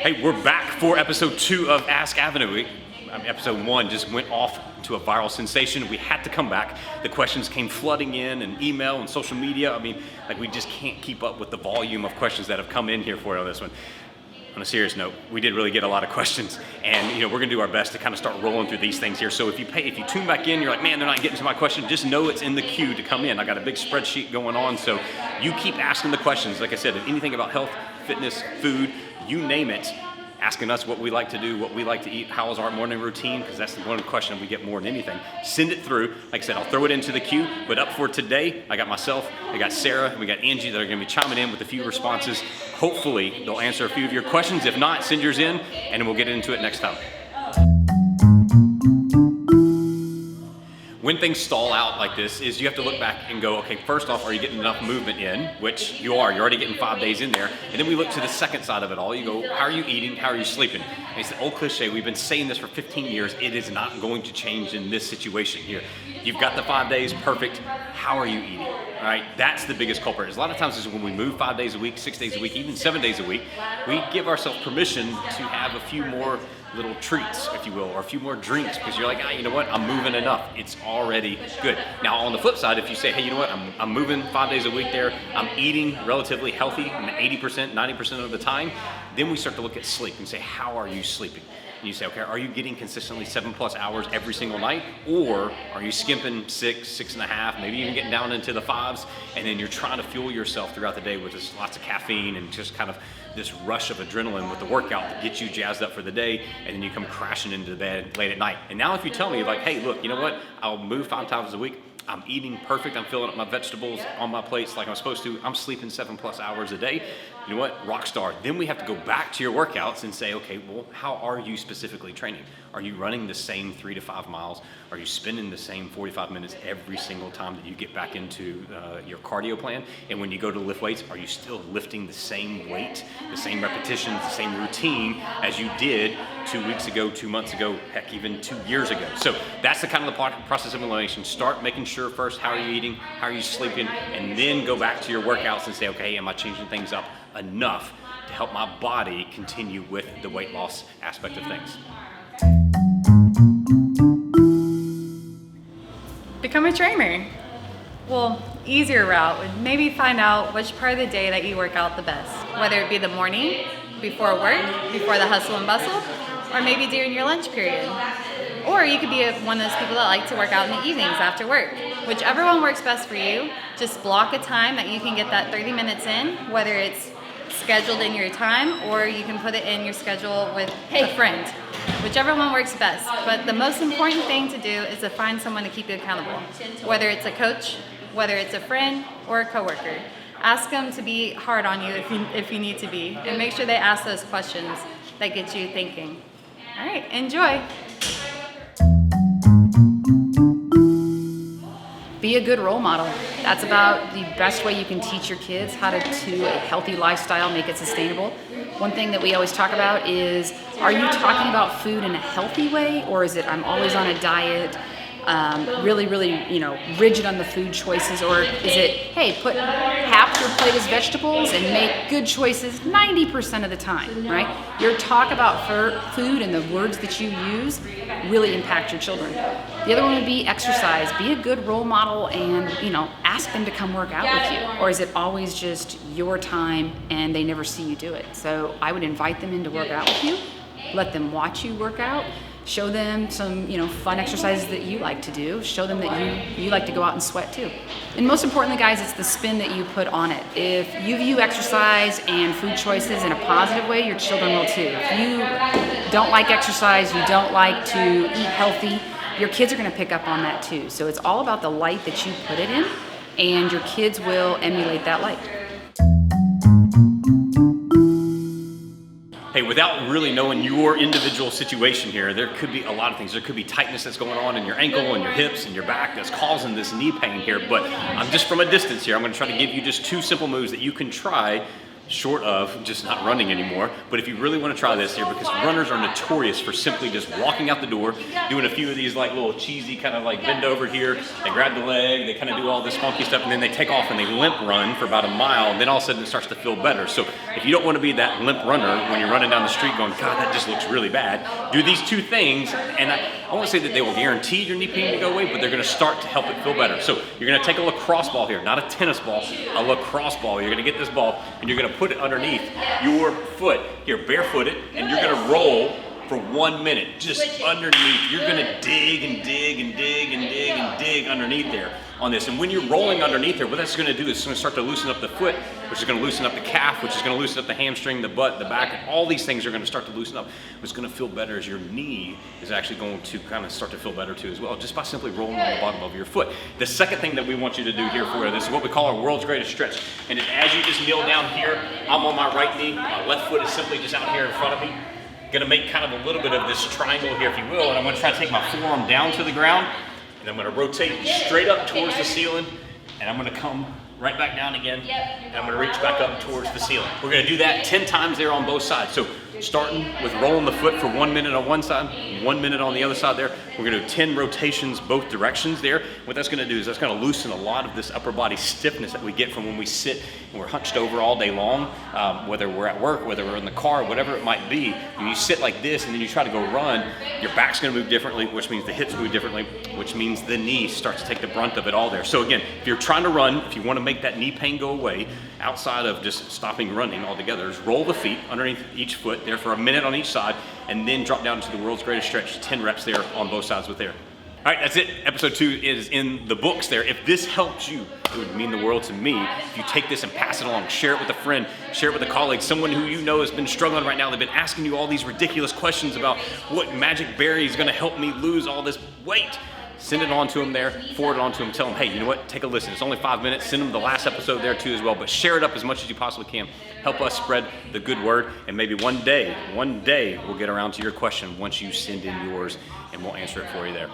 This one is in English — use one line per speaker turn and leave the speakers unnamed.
Hey, we're back for episode 2 of Ask Avenu. Episode 1 just went off to a viral sensation. We had to come back. The questions came flooding in and email and social media. We just can't keep up with the volume of questions that have come in here for you on this one. On a serious note, we did really get a lot of questions, and we're gonna do our best to kind of start rolling through these things here. So if you tune back in, you're like, man, they're not getting to my question, just know it's in the queue to come in. I got a big spreadsheet going on, so you keep asking the questions. Like I said, anything about health, fitness, food, you name it, asking us what we like to do, what we like to eat, how is our morning routine, because that's the one question we get more than anything. Send it through. Like I said, I'll throw it into the queue, but up for today, I got myself, I got Sarah, and we got Angie that are gonna be chiming in with a few responses. Hopefully, they'll answer a few of your questions. If not, send yours in, and we'll get into it next time. When things stall out like this is you have to look back and go, okay, first off, are you getting enough movement in? Which you are. You're already getting 5 days in there. And then we look to the second side of it all. You go, how are you eating? How are you sleeping? And it's an old cliche. We've been saying this for 15 years. It is not going to change in this situation here. You've got the 5 days, perfect. How are you eating? All right, that's the biggest culprit. A lot of times is when we move 5 days a week, 6 days a week, even 7 days a week, we give ourselves permission to have a few more little treats, if you will, or a few more drinks, because you're like, you know what, I'm moving enough. It's already good. Now, on the flip side, if you say, hey, you know what, I'm moving 5 days a week there, I'm eating relatively healthy 80%, 90% of the time, then we start to look at sleep and say, how are you sleeping? And you say, okay, are you getting consistently 7+ hours every single night? Or are you skimping 6, 6.5, maybe even getting down into the 5s, and then you're trying to fuel yourself throughout the day with just lots of caffeine and just kind of this rush of adrenaline with the workout that gets you jazzed up for the day, and then you come crashing into bed late at night. And now if you tell me like, hey, look, you know what, I'll move 5 times a week, I'm eating perfect, I'm filling up my vegetables on my plates like I'm supposed to, I'm sleeping 7+ hours a day, you know what, rock star. Then we have to go back to your workouts and say, okay, well, how are you specifically training? Are you running the same 3 to 5 miles? Are you spending the same 45 minutes every single time that you get back into your cardio plan? And when you go to lift weights, are you still lifting the same weight, the same repetitions, the same routine as you did 2 weeks ago, 2 months ago, heck, even 2 years ago? So that's the kind of the process of elimination. Start making sure first, how are you eating, how are you sleeping, and then go back to your workouts and say, okay, am I changing things up enough to help my body continue with the weight loss aspect of things?
Become a trainer. Well, easier route would maybe find out which part of the day that you work out the best, whether it be the morning, before work, before the hustle and bustle, or maybe during your lunch period. Or you could be one of those people that like to work out in the evenings after work. Whichever one works best for you, just block a time that you can get that 30 minutes in, whether it's scheduled in your time or you can put it in your schedule with a friend. Whichever one works best. But the most important thing to do is to find someone to keep you accountable. Whether it's a coach, whether it's a friend or a coworker. Ask them to be hard on you if you need to be, and make sure they ask those questions that get you thinking. All right, enjoy.
Be a good role model. That's about the best way you can teach your kids how to a healthy lifestyle, make it sustainable. One thing that we always talk about is, are you talking about food in a healthy way, or is it I'm always on a diet, really, rigid on the food choices, or is it, hey, put half your plate as vegetables and make good choices 90% of the time, right? Your talk about food and the words that you use really impact your children. The other one would be exercise. Be a good role model and, ask them to come work out with you. Or is it always just your time and they never see you do it? So I would invite them in to work out with you, let them watch you work out, show them some, fun exercises that you like to do, show them that you like to go out and sweat too. And most importantly, guys, it's the spin that you put on it. If you view exercise and food choices in a positive way, your children will too. If you don't like exercise, you don't like to eat healthy, your kids are going to pick up on that too. So it's all about the light that you put it in, and your kids will emulate that light.
Hey, without really knowing your individual situation here, there could be a lot of things. There could be tightness that's going on in your ankle and your hips and your back that's causing this knee pain here. But I'm just from a distance here, I'm going to try to give you just 2 simple moves that you can try short of just not running anymore. But if you really want to try this here, because runners are notorious for simply just walking out the door, doing a few of these like little cheesy kind of like bend over here, they grab the leg, they kind of do all this funky stuff, and then they take off and they limp run for about a mile, and then all of a sudden it starts to feel better. So if you don't want to be that limp runner when you're running down the street going, God, that just looks really bad, do these two things, and I won't say that they will guarantee your knee pain to go away, but they're going to start to help it feel better. So you're going to take a lacrosse ball here, not a tennis ball, a lacrosse ball. You're going to get this ball and you're going to put it underneath your foot here, barefooted, and you're going to roll for 1 minute, just underneath. You're going to dig and dig and dig and dig and dig underneath there on this. And when you're rolling underneath there, what that's going to do is it's going to start to loosen up the foot, which is going to loosen up the calf, which is going to loosen up the hamstring, the butt, the back. All these things are going to start to loosen up. What's going to feel better is your knee is actually going to kind of start to feel better too as well, just by simply rolling on the bottom of your foot. The second thing that we want you to do here for this is what we call our world's greatest stretch. And as you just kneel down here, I'm on my right knee, my left foot is simply just out here in front of me. Gonna make kind of a little bit of this triangle here, if you will, and I'm gonna try to take my forearm down to the ground, and I'm gonna rotate straight up towards the ceiling, and I'm gonna come right back down again, and I'm gonna reach back up towards the ceiling. We're gonna do that 10 times there on both sides. So starting with rolling the foot for 1 minute on one side, 1 minute on the other side there. We're gonna do 10 rotations both directions there. What that's gonna do is that's gonna loosen a lot of this upper body stiffness that we get from when we sit and we're hunched over all day long, whether we're at work, whether we're in the car, whatever it might be. When you sit like this and then you try to go run, your back's gonna move differently, which means the hips move differently, which means the knee starts to take the brunt of it all there. So again, if you're trying to run, if you wanna make that knee pain go away, outside of just stopping running altogether, is roll the feet underneath each foot there for a minute on each side, and then drop down to the world's greatest stretch, 10 reps there on both sides with there. All right, that's it. Episode 2 is in the books there. If this helps you, it would mean the world to me if you take this and pass it along, share it with a friend, share it with a colleague, someone who you know has been struggling right now. They've been asking you all these ridiculous questions about what magic berry is gonna help me lose all this weight. Send it on to them there, forward it on to them, tell them, hey, you know what, take a listen. It's only 5 minutes. Send them the last episode there too as well, but share it up as much as you possibly can. Help us spread the good word, and maybe one day, we'll get around to your question once you send in yours, and we'll answer it for you there.